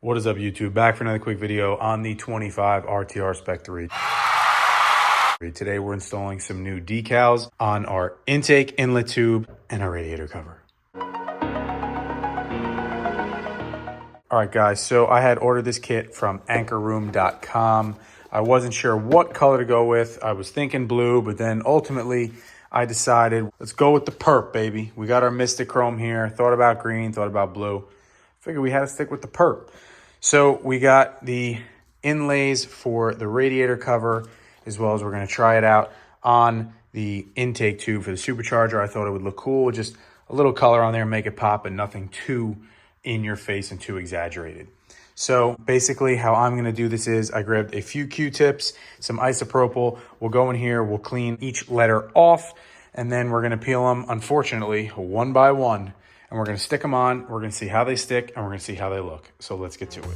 What is up, YouTube? Back for another quick video on the 25 RTR Spec 3. Today we're installing some new decals on our intake inlet tube and our radiator cover. All right, guys, so I had ordered this kit from anchorroom.com. I wasn't sure what color to go with. I was thinking blue, but then ultimately I decided, let's go with the perp, baby. We got our Mystichrome here. Thought about green, thought about blue. Figured we had to stick with the perp. So we got the inlays for the radiator cover, as well as we're going to try it out on the intake tube for the supercharger. I thought it would look cool, just a little color on there, make it pop, and nothing too in your face and too exaggerated. So basically how I'm going to do this is I grabbed a few Q-tips, some isopropyl. We'll go in here, we'll clean each letter off, and then we're going to peel them, unfortunately, one by one. And we're going to stick them on, we're going to see how they stick, and we're going to see how they look. So let's get to it.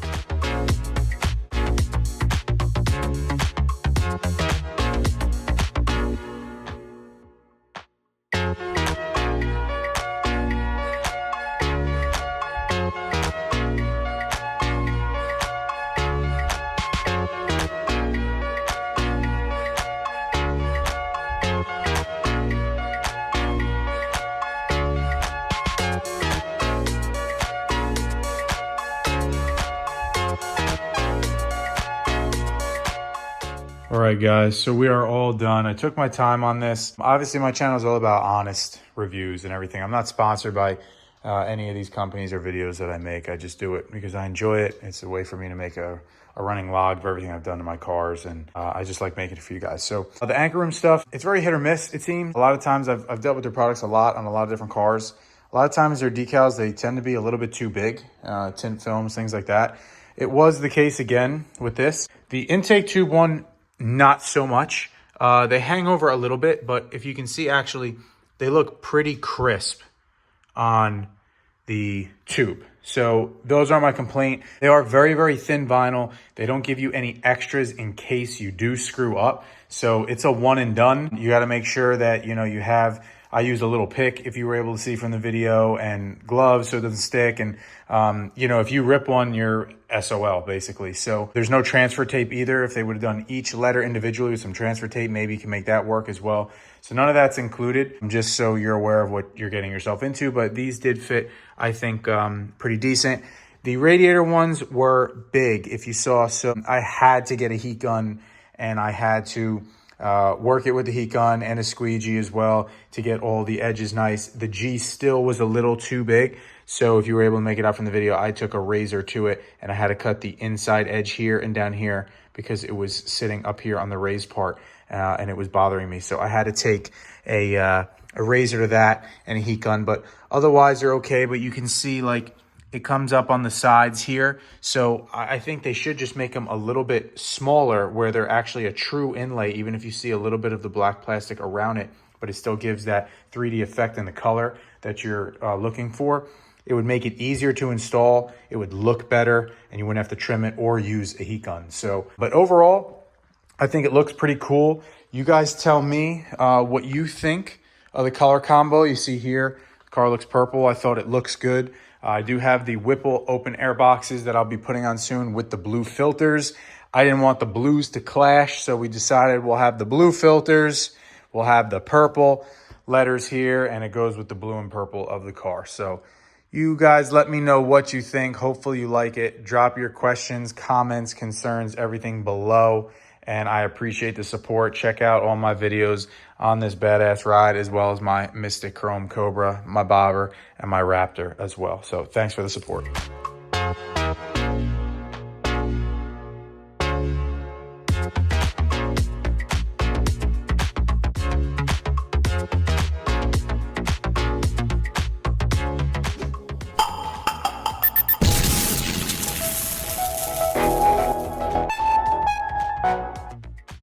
All right, guys, so we are all done. I took my time on this. Obviously, my channel is all about honest reviews and everything. I'm not sponsored by any of these companies or videos that I make. I just do it because I enjoy it. It's a way for me to make a running log of everything I've done to my cars, and I just like making it for you guys. So the Anchor Room stuff, it's very hit or miss, it seems. A lot of times I've dealt with their products a lot on a lot of different cars. A lot of times their decals, they tend to be a little bit too big, tint films, things like that. It was the case again with this. The intake tube one, not so much. They hang over a little bit, but if you can see, actually, they look pretty crisp on the tube. So those are my complaint. They are very, very thin vinyl. They don't give you any extras in case you do screw up. So it's a one and done. You got to make sure that, you know, you have, I used a little pick, if you were able to see from the video, and gloves so it doesn't stick. And, you know, if you rip one, you're SOL basically. So there's no transfer tape either. If they would have done each letter individually with some transfer tape, maybe you can make that work as well. So none of that's included, just so you're aware of what you're getting yourself into. But these did fit, I think, pretty decent. The radiator ones were big, if you saw. So I had to get a heat gun, and I had to work it with the heat gun and a squeegee as well to get all the edges nice. The G still was a little too big. So if you were able to make it out from the video, I took a razor to it, and I had to cut the inside edge here and down here because it was sitting up here on the raised part, and it was bothering me. So I had to take a razor to that and a heat gun, but otherwise they're okay. But you can see, like, it comes up on the sides here. So I think they should just make them a little bit smaller where they're actually a true inlay, even if you see a little bit of the black plastic around it, but it still gives that 3D effect and the color that you're looking for. It would make it easier to install. It would look better, and you wouldn't have to trim it or use a heat gun. So, but overall, I think it looks pretty cool. You guys tell me what you think of the color combo. You see here, the car looks purple. I thought it looks good. I do have the Whipple open air boxes that I'll be putting on soon with the blue filters. I didn't want the blues to clash, so we decided we'll have the blue filters, we'll have the purple letters here, and it goes with the blue and purple of the car. So you guys let me know what you think. Hopefully you like it. Drop your questions, comments, concerns, everything below. And I appreciate the support. Check out all my videos on this badass ride, as well as my Mystichrome Cobra, my Bobber, and my Raptor as well. So thanks for the support.